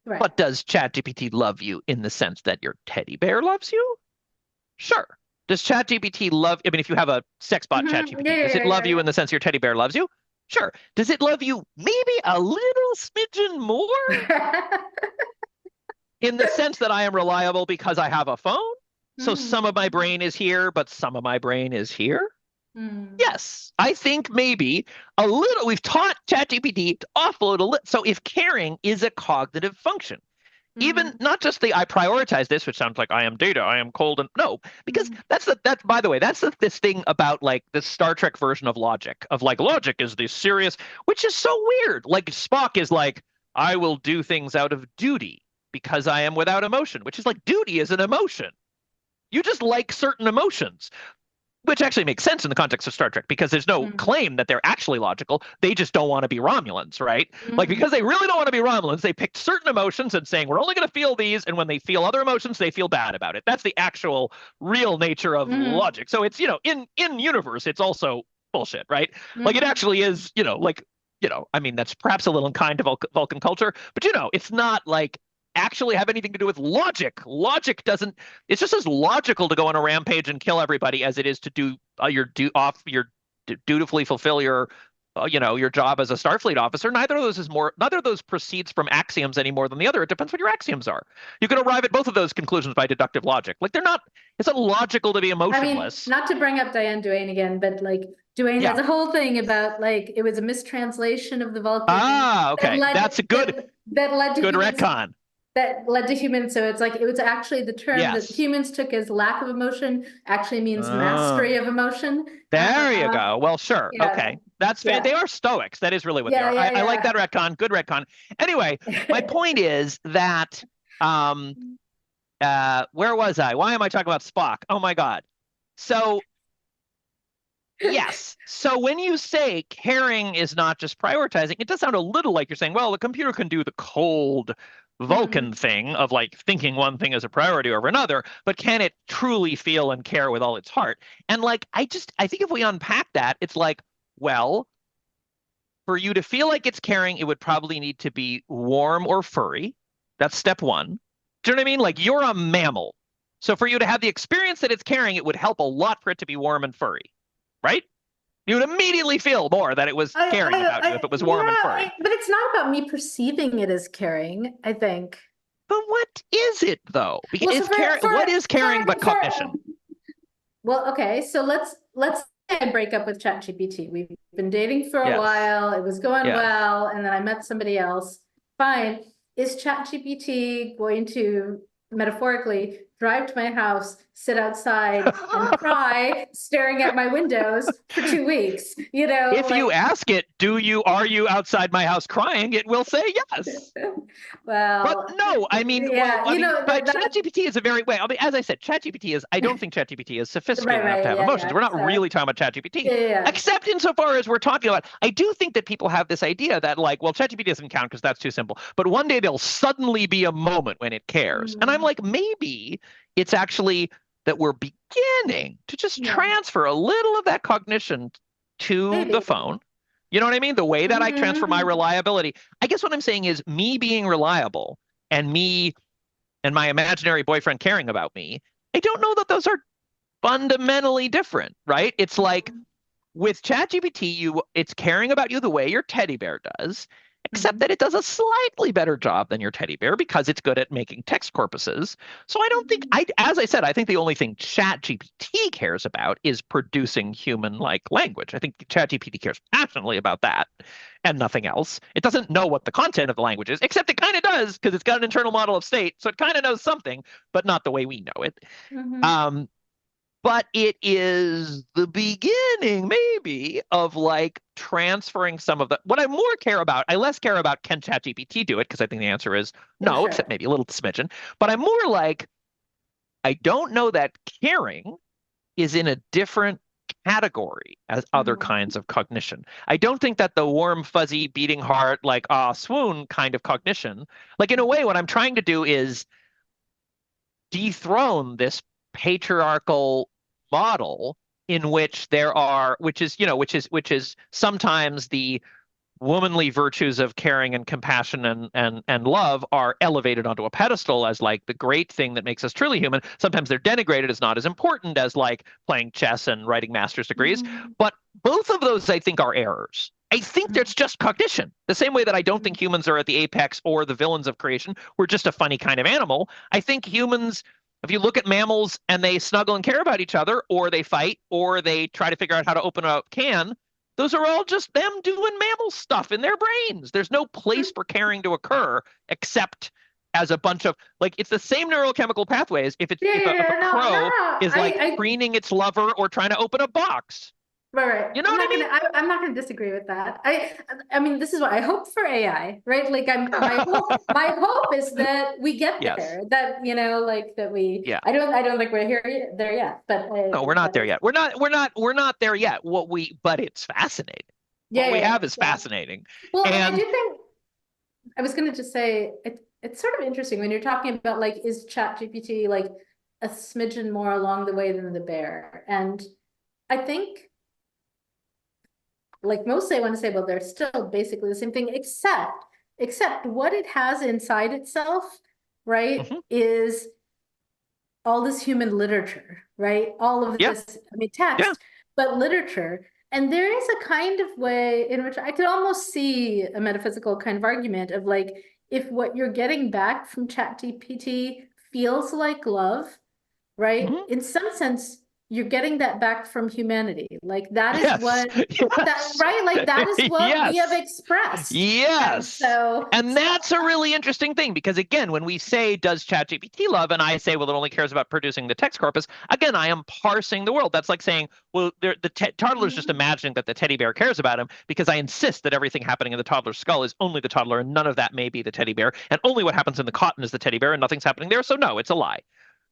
B: Right.
A: But does ChatGPT love you in the sense that your teddy bear loves you? Sure. Does ChatGPT love if you have a sex bot
B: Mhm. Yeah,
A: ChatGPT, does it
B: yeah,
A: love
B: yeah,
A: you
B: yeah.
A: in the sense your teddy bear loves you? Sure. Does it love you maybe a little smidgen more
B: Yeah.
A: in the sense that I am reliable because I have a phone. So some
B: Mhm.
A: of my brain is here, but some of my brain is here.
B: Mm.
A: Yes, I think maybe a little. We've taught ChatGPT to offload a little. So if caring is a cognitive function, even
B: Mhm.
A: not just the I prioritize this, which sounds like I am data, I am cold and no, because
B: Mhm.
A: that's by the way, this thing about like the Star Trek version of logic, of like logic is this serious, which is so weird. Like Spock is like, I will do things out of duty because I am without emotion, which is like duty is an emotion. You just like certain emotions, which actually makes sense in the context of Star Trek because there's no
B: Mhm.
A: claim that they're actually logical. They just don't want to be Romulans, right? Like
B: Mhm.
A: because they really don't want to be Romulans, they picked certain emotions and saying we're only going to feel these, and when they feel other emotions, they feel bad about it. That's the actual real nature of
B: Mhm.
A: logic. So it's in universe, it's also bullshit, right? Like it
B: Mhm.
A: actually is, I mean that's perhaps a little unkind to Vulcan culture, but it's not like actually have anything to do with logic. Logic doesn't it's just as logical to go on a rampage and kill everybody as it is to do your dutifully fulfill your job as a Starfleet officer. Neither of those proceeds from axioms any more than the other. It depends what your axioms are. You can arrive at both of those conclusions by deductive logic. Like they're not. It's not logical to be
B: I mean,
A: emotionless.
B: not to bring up Diane Duane again, but like Duane
A: Yeah.
B: has a whole thing about like it was a mistranslation of the Vulcan
A: Ah.
B: that
A: Okay.
B: led
A: That's a good
B: that led to
A: good
B: humans
A: retcon.
B: So it's like it was actually the term that
A: Yes.
B: humans took as lack of emotion actually means
A: Uh,
B: mastery of emotion.
A: there you go. Well, sure.
B: Yeah,
A: Okay. That's
B: yeah,
A: they are Stoics. That is really what they
B: yeah,
A: are. I like
B: yeah,
A: that retcon. Good retcon. Anyway, my point is that um where was I? Why am I talking about Spock? Oh my God. So
B: yeah.
A: yes. So when you say caring is not just prioritizing, it does sound a little like you're saying, well, the computer can do the cold Vulcan
B: Mm,
A: thing of like thinking one thing is a priority over another, but can it truly feel and care with all its heart? And like I think if we unpack that, it's like, well, for you to feel like it's caring, it would probably need to be warm or furry. That's step one. Do you know what I mean? Like you're a mammal. So for you to have the experience that it's caring, it would help a lot for it to be warm and furry, right? You would immediately feel more that it was caring about you if it was warm and furry.
B: but it's not about me perceiving it as caring, I think.
A: But what is it though?
B: Well, so
A: Is caring what is caring but cognition?
B: well, okay, so let's say I break up with ChatGPT. We've been dating for a
A: Yes.
B: while, it was going
A: Yes.
B: well, and then I met somebody else. Fine. Is ChatGPT going to metaphorically drive to my house, sit outside, and cry, staring at my windows for 2 weeks?
A: If you
B: Like,
A: ask it, are you outside my house crying? It will say yes. But
B: well,
A: no, I mean, well,
B: yeah,
A: I mean, but
B: that
A: ChatGPT is a very way. I mean, as I said, ChatGPT is. I don't think ChatGPT is
B: right,
A: sophisticated enough to
B: right,
A: have
B: yeah,
A: emotions.
B: yeah.
A: We're not
B: So,
A: really talking about ChatGPT,
B: yeah, yeah, yeah.
A: except insofar as we're talking about. I do think that people have this idea that, like, well, ChatGPT doesn't count because that's too simple. But one day there'll suddenly be a moment when it cares, and I'm
B: Mm,
A: like, maybe it's actually that we're beginning to just
B: yeah,
A: transfer a little of that cognition to the
B: maybe.
A: phone. You know what I mean? The way that I transfer my
B: Mhm.
A: reliability. I guess what I'm saying is me being reliable and me and my imaginary boyfriend caring about me, I don't know that those are fundamentally different, right? It's like with ChatGPT, it's caring about you the way your teddy bear does, except
B: Mhm.
A: that it does a slightly better job than your teddy bear because it's good at making text corpuses. So I don't think
B: Mhm.
A: as I said, I think the only thing ChatGPT cares about is producing human-like language. I think ChatGPT cares passionately about that and nothing else. It doesn't know what the content of the language is, except it kind of does because it's got an internal model of state, so it kind of knows something, but not the way we know it.
B: Mhm.
A: Um, but it is the beginning maybe of like transferring some of the what I more care about. I less care about can ChatGPT do it because I think the answer is
B: For
A: no, except
B: sure.
A: maybe a little smidgen. But I'm more like I don't know that caring is in a different category as other
B: Mhm.
A: kinds of cognition. I don't think that the warm, fuzzy, beating heart, like ah swoon kind of cognition, like in a way, what I'm trying to do is dethrone this patriarchal model in which which is sometimes the womanly virtues of caring and compassion and love are elevated onto a pedestal as like the great thing that makes us truly human. Sometimes they're denigrated as not as important as like playing chess and writing master's degrees.
B: Mhm.
A: But both of those I think are errors. I think
B: Mhm.
A: there's just cognition. The same way that I don't
B: Mhm.
A: think humans are at the apex or the villains of creation. We're just a funny kind of animal. I think humans If you look at mammals and they snuggle and care about each other, or they fight, or they try to figure out how to open a can, those are all just them doing mammal stuff in their brains. There's no place for caring to occur except as a bunch of like it's the same neurochemical pathways if it's
B: Yeah,
A: if
B: yeah,
A: a
B: yeah. No, no,
A: crow
B: no.
A: is like preening its lover or trying to open a box.
B: Right, right.
A: You know what I mean?
B: I'm not gonna disagree with that. I mean, this is what I hope for AI, right? Like my hope is that we get
A: Yes.
B: there, that, like that
A: Yeah.
B: I don't think we're there yet, but,
A: No, we're not
B: but
A: there yet. We're not there yet. But it's fascinating.
B: yeah,
A: What we
B: yeah,
A: have is
B: yeah.
A: fascinating.
B: Well, and I
A: And
B: do think, I was gonna just say, it's sort of interesting when you're talking about like, is ChatGPT like a smidgen more along the way than the bear? And I think, like most say want to say, well, they're still basically the same thing, except what it has inside itself, right,
A: mhm,
B: is all this human literature, right? All of
A: yeah,
B: this, I mean,
A: yeah.
B: text, but literature. And there is a kind of way in which I could almost see a metaphysical kind of argument of like, if what you're getting back from ChatGPT feels like love, right?
A: Mhm.
B: In some sense, you're getting that back from humanity. Like that is
A: Yes.
B: what that
A: Yes.
B: right? Like that is what we have
A: Yes.
B: expressed. And
A: Yes.
B: so
A: And that's a really interesting thing because, again, when we say, does ChatGPT love? And I say, well, it only cares about producing the text corpus. Again, I am parsing the world. That's like saying, well, the toddler's just imagining that the teddy bear cares about him because I insist that everything happening in the toddler's skull is only the toddler and none of that may be the teddy bear. And only what happens in the cotton is the teddy bear and nothing's happening there. So, no, it's a lie.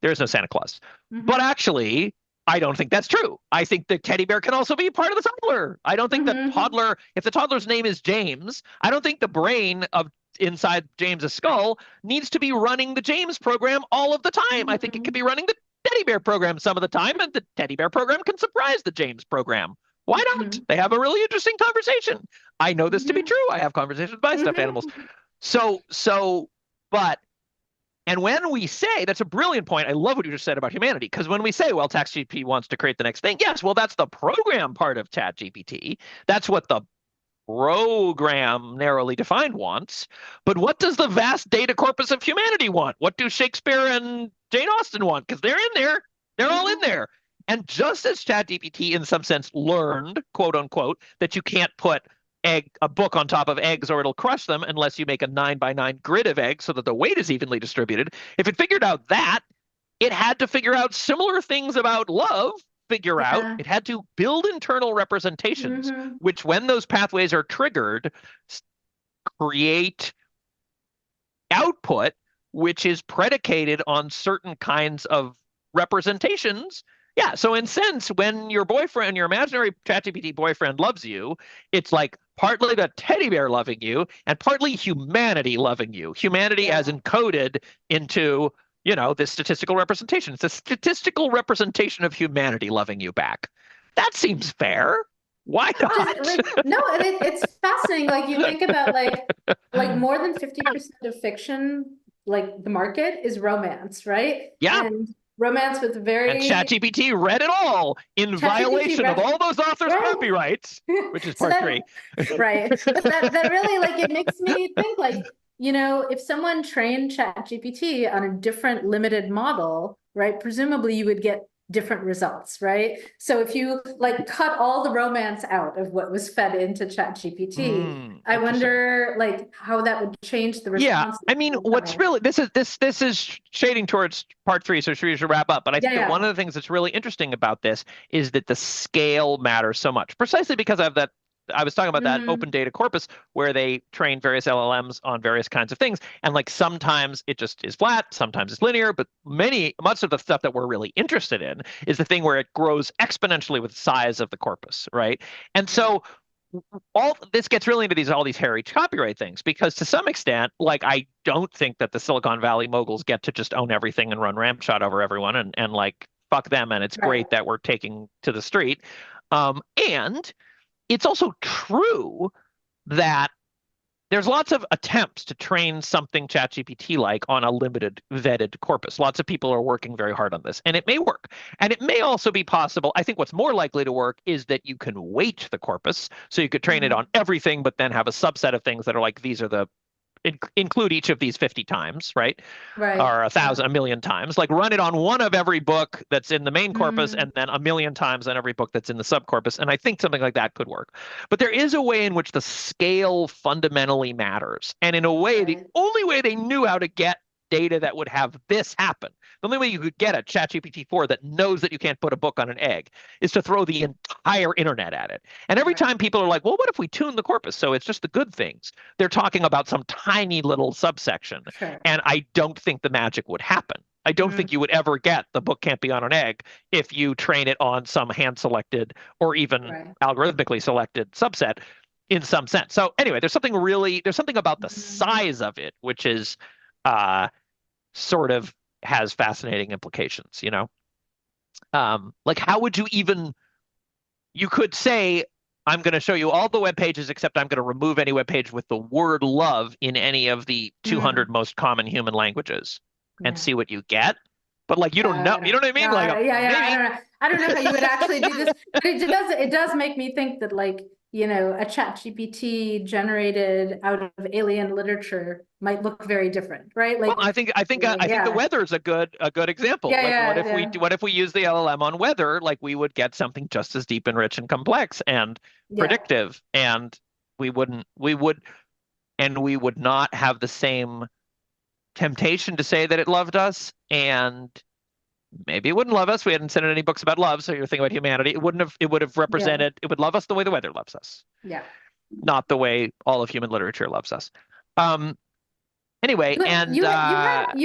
A: There is no Santa Claus. But
B: mhm,
A: actually, I don't think that's true. I think the teddy bear can also be part of the toddler. I don't think the
B: mhm,
A: toddler, if the toddler's name is James, I don't think the brain of inside James's skull needs to be running the James program all of the time. I think it could
B: mhm,
A: be running the teddy bear program some of the time, and the teddy bear program can surprise the James program. Why not?
B: mhm,
A: They have a really interesting conversation. I know this to be
B: mhm,
A: true. I have conversations with my stuffed animals.
B: mhm,
A: So, but and when we say, that's a brilliant point. I love what you just said about humanity, because when we say, well, ChatGPT wants to create the next thing, yes, well, that's the program part of ChatGPT. That's what the program narrowly defined wants. But what does the vast data corpus of humanity want? What do Shakespeare and Jane Austen want? Because they're in there. They're all in
B: mhm,
A: there. And just as ChatGPT, in some sense, learned, quote unquote, that you can't put a book on top of eggs or it'll crush them unless you make a 9 by 9 grid of eggs so that the weight is evenly distributed. If it figured out that, it had to figure out similar things about love, figure out.
B: yeah,
A: It had to build internal representations,
B: mhm,
A: which, when those pathways are triggered, create output, which is predicated on certain kinds of representations. Yeah. So, in sense, when your boyfriend, your imaginary ChatGPT boyfriend loves you, it's like partly the teddy bear loving you and partly humanity loving you. Humanity as
B: yeah.
A: encoded into, this statistical representation. It's a statistical representation of humanity loving you back. That seems fair. Why
B: Which is
A: not?
B: like, no, and it's fascinating. Like you think about like more than 50% of fiction, like the market is romance, right?
A: Yeah.
B: And romance with
A: And
B: very
A: ChatGPT read it all in
B: ChatGPT,
A: violation of all those authors'
B: right?
A: copyrights, which is
B: So
A: part
B: that,
A: three.
B: right. But that really like it makes me think like, if someone trained ChatGPT on a different limited model, right? Presumably you would get different results, right? So if you like cut all the romance out of what was fed into ChatGPT, I
A: Interesting.
B: wonder like how that would change the
A: Yeah,
B: response
A: I mean, what's
B: coming.
A: really this is shading towards part three, so we should wrap up. But I
B: Yeah,
A: think that one
B: yeah.
A: of the things that's really interesting about this is that the scale matters so much, precisely because of that. I was talking about that
B: Mm-hmm.
A: open data corpus where they train various LLMs on various kinds of things, and like sometimes it just is flat, sometimes it's linear, but much of the stuff that we're really interested in is the thing where it grows exponentially with the size of the corpus, right? And so all this gets really into all these hairy copyright things because to some extent, like I don't think that the Silicon Valley moguls get to just own everything and run ramshot over everyone and like fuck them and it's
B: Right.
A: great that we're taking to the street. And it's also true that there's lots of attempts to train something ChatGPT like on a limited vetted corpus. Lots of people are working very hard on this, and it may work. And it may also be possible. I think what's more likely to work is that you can weight the corpus. So you could train it
B: Mm-hmm.
A: on everything, but then have a subset of things that are like, these are the include each of these 50 times, right?
B: Right.
A: Or
B: Yeah.
A: 1,000 times. Like run it on one of every book that's in the main corpus
B: Mm,
A: and then 1,000,000 times on every book that's in the subcorpus. And I think something like that could work. But there is a way in which the scale fundamentally matters. And in a way, the
B: right.
A: only way they knew how to get data that would have this happen, the only way you could get a ChatGPT 4 that knows that you can't put a book on an egg is to throw the entire internet at it. And every
B: Right.
A: time people are like, well, what if we tune the corpus so it's just the good things? They're talking about some tiny little subsection.
B: Sure.
A: And I don't think the magic would happen. I don't
B: Mm,
A: think you would ever get the book can't be on an egg if you train it on some hand selected or even
B: right.
A: algorithmically selected subset in some sense. So anyway, there's something about the
B: Mm,
A: size of it, which is uh, sort of has fascinating implications, you know? Like how would you even, you could say, I'm going to show you all the web pages except I'm going to remove any web page with the word love in any of the 200
B: mm,
A: most common human languages and
B: yeah.
A: see what you get. But like you don't
B: Yeah,
A: know,
B: I
A: you know
B: don't.
A: what I mean?
B: Yeah,
A: Like
B: yeah. I
A: maybe.
B: don't know. I don't know how you would actually do this, but it does make me think that like, a chat GPT generated out of alien literature might look very different, right?
A: Well,
B: Like,
A: I think the
B: yeah.
A: weather is a good example.
B: Yeah,
A: Like
B: yeah, yeah.
A: what if we use the LLM on weather? Like we would get something just as deep and rich and complex and
B: Yeah.
A: predictive, and we would not have the same temptation to say that it loved us, and maybe it wouldn't love us. We hadn't sent it any books about love, so you're thinking about humanity. It would have
B: Yeah.
A: represented, it would love us the way the weather loves us,
B: Yeah.
A: not the way all of human literature loves us. Um, anyway, and
B: You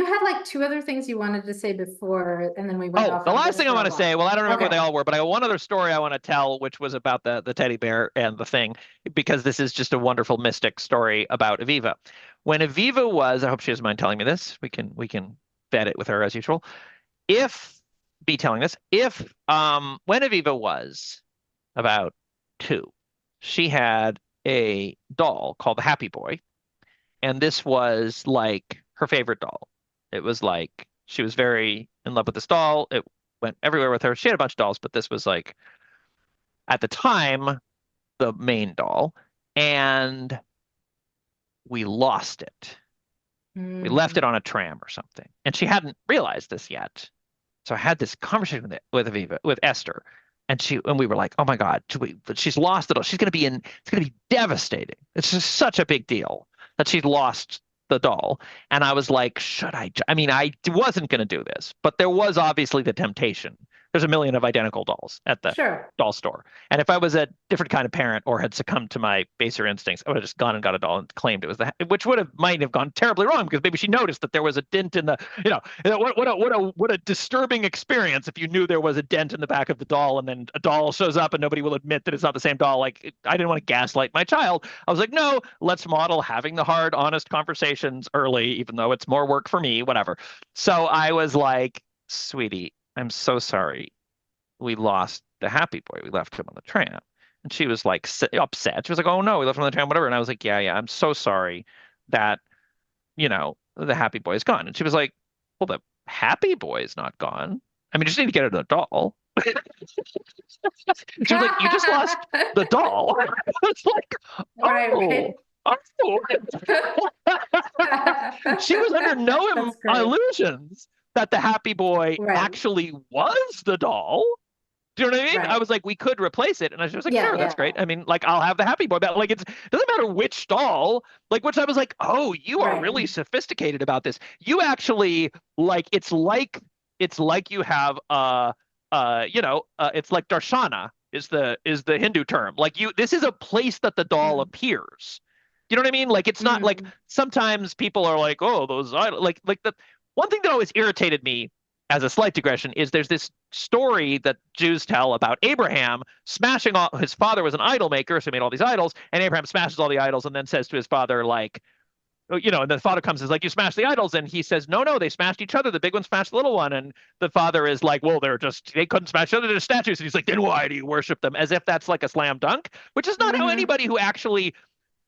B: had like two other things you wanted to say before, and then we went
A: oh,
B: off
A: the
B: on
A: last
B: this
A: thing I
B: for a
A: want to say,
B: while.
A: well, I don't remember what they
B: Okay.
A: all were, but I got one other story I want to tell, which was about the teddy bear and the thing, because this is just a wonderful mystic story about Aviva. When Aviva was, I hope she doesn't mind telling me this. We can vet it with her as usual. If be telling this, if when Aviva was about 2, she had a doll called the Happy Boy, and this was like her favorite doll. It was like she was very in love with this doll. It went everywhere with her. She had a bunch of dolls, but this was like at the time the main doll, and we lost it. We left it
B: Mm.
A: on a tram or something, and she hadn't realized this yet. So I had this conversation with Aviva, with Esther, and we were like, oh my God, but she's lost it all. It's gonna be devastating. It's just such a big deal that she's lost the doll. And I was like, I mean, I wasn't gonna do this, but there was obviously the temptation. There's a million of identical dolls at the
B: Sure.
A: doll store. And if I was a different kind of parent or had succumbed to my baser instincts, I would have just gone and got a doll and claimed it was which might have gone terribly wrong because maybe she noticed that there was a dent in the, what a disturbing experience if you knew there was a dent in the back of the doll and then a doll shows up and nobody will admit that it's not the same doll. Like I didn't want to gaslight my child. I was like, no, let's model having the hard, honest conversations early, even though it's more work for me, whatever. So I was like, sweetie, I'm so sorry. We lost the Happy Boy. We left him on the tram. And she was like upset. She was like, oh no, we left him on the tram, whatever. And I was like, yeah, yeah, I'm so sorry that, the Happy Boy is gone. And she was like, well, the Happy Boy is not gone. I mean, you just need to get it a doll. She was like, you just lost the doll. It's like,
B: Right,
A: oh,
B: right.
A: oh. She was under no
B: That's great.
A: illusions that the Happy Boy
B: Right,
A: actually was the doll. Do you know what I mean? I
B: right.
A: was like, we could replace it. And I was like,
B: Yeah,
A: sure, that's
B: yeah.
A: great. I mean, like, I'll have the Happy Boy back. Like, it doesn't matter which doll, like, which I was like, oh, you are
B: Right.
A: really sophisticated about this. You actually, like, it's like you have, it's like Darshana is the Hindu term. Like, this is a place that the doll
B: Mm,
A: appears. You know what I mean? Like, it's not like
B: mm,
A: sometimes people are like, oh, those idols, like the one thing that always irritated me as a slight digression, is there's this story that Jews tell about Abraham smashing all his father was an idol maker, so he made all these idols, and Abraham smashes all the idols and then says to his father, like, and the father comes and is like, you smashed the idols, and he says, no, no, they smashed each other. The big one smashed the little one, and the father is like, well, they couldn't smash each other, they're statues, and he's like, then why do you worship them? As if that's like a slam dunk, which is not how
B: hmm.
A: anybody who actually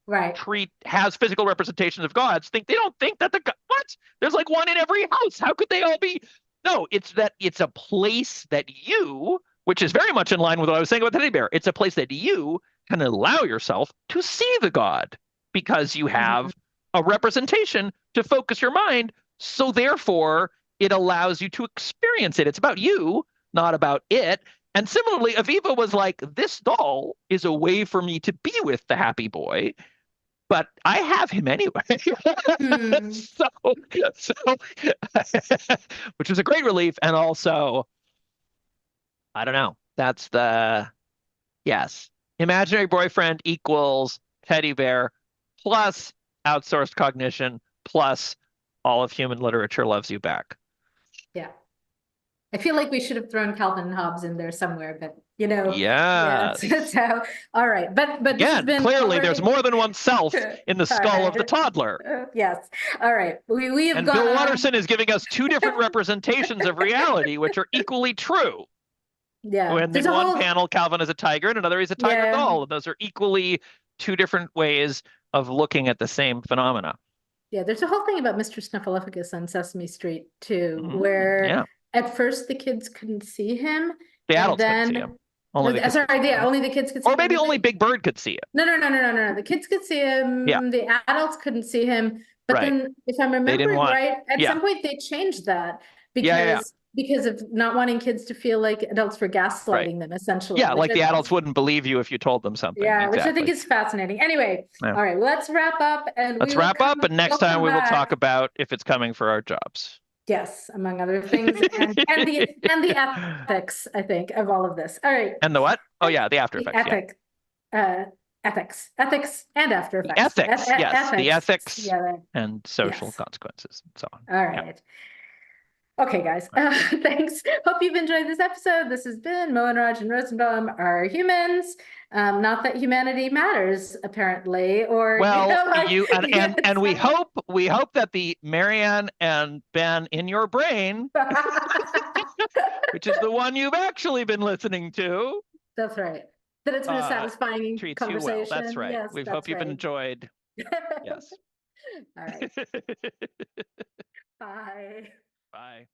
B: Right.
A: has physical representations of gods they don't think that what there's like one in every house. How could they all be? No, it's that it's a place that which is very much in line with what I was saying about the teddy bear. It's a place that you can allow yourself to see the god because you
B: Hmm.
A: have a representation to focus your mind. So therefore, it allows you to experience it. It's about you, not about it. And similarly, Aviva was like, this doll is a way for me to be with the happy boy, but I have him anyway. so, which was a great relief. And also, I don't know. That's the, yes. Imaginary boyfriend equals teddy bear plus outsourced cognition plus all of human literature loves you back.
B: Yeah. I feel like we should have thrown Calvin and Hobbes in there somewhere, but yeah.
A: Yes.
B: So, all right. But this has
A: Again,
B: been
A: clearly there's
B: already.
A: more than one self in the
B: All
A: skull of the
B: right.
A: toddler.
B: Yes. All right. We have
A: And
B: gone
A: Bill
B: on.
A: Watterson is giving us two different representations of reality, which are equally true.
B: Yeah.
A: When
B: There's
A: in
B: a
A: one
B: whole.
A: panel, Calvin is a tiger, and another he's a tiger
B: Yeah.
A: doll. And those are equally two different ways of looking at the same phenomena.
B: Yeah, there's a whole thing about Mr. Snuffleupagus on Sesame Street too, where
A: Yeah.
B: at first the kids couldn't see him,
A: The
B: and
A: adults couldn't see him.
B: then
A: Only the kids could see him.
B: only the kids could see
A: Or
B: him.
A: maybe only Big Bird could see it.
B: No. The kids could see him.
A: Yeah.
B: The adults couldn't see him. But
A: Right.
B: then, if I'm
A: They didn't
B: remembering
A: want.
B: right, at
A: Yeah.
B: some point they changed that
A: Yeah.
B: because of not wanting kids to feel like adults were gaslighting
A: Right.
B: them, essentially.
A: Yeah,
B: which
A: like
B: I
A: the
B: think
A: adults wouldn't believe you if you told them something.
B: Yeah, which I think
A: Exactly.
B: is fascinating. Anyway,
A: Yeah.
B: all right, let's wrap up and
A: Let's
B: we will
A: wrap up, and next
B: we'll
A: time
B: come
A: we will talk
B: back.
A: about if it's coming for our jobs.
B: Yes, among other things, and the ethics, I think, of all of this. All right.
A: And the what? Oh yeah, the After
B: The
A: Effects.
B: ethics and After
A: The
B: Effects.
A: ethics, yes, the ethics
B: together.
A: and social
B: Yes.
A: consequences and so on.
B: All right. Okay, guys. Thanks. Hope you've enjoyed this episode. This has been Mo and Raj and Rosenbaum are humans. Not that humanity matters, apparently, or
A: Well,
B: like,
A: and we hope that the Marianne and Ben in your brain, which is the one you've actually been listening to.
B: That's right. That it's been a satisfying
A: treats
B: conversation.
A: you well. That's right.
B: Yes,
A: We hope you've enjoyed. Yes.
B: All right. Bye.
A: Bye.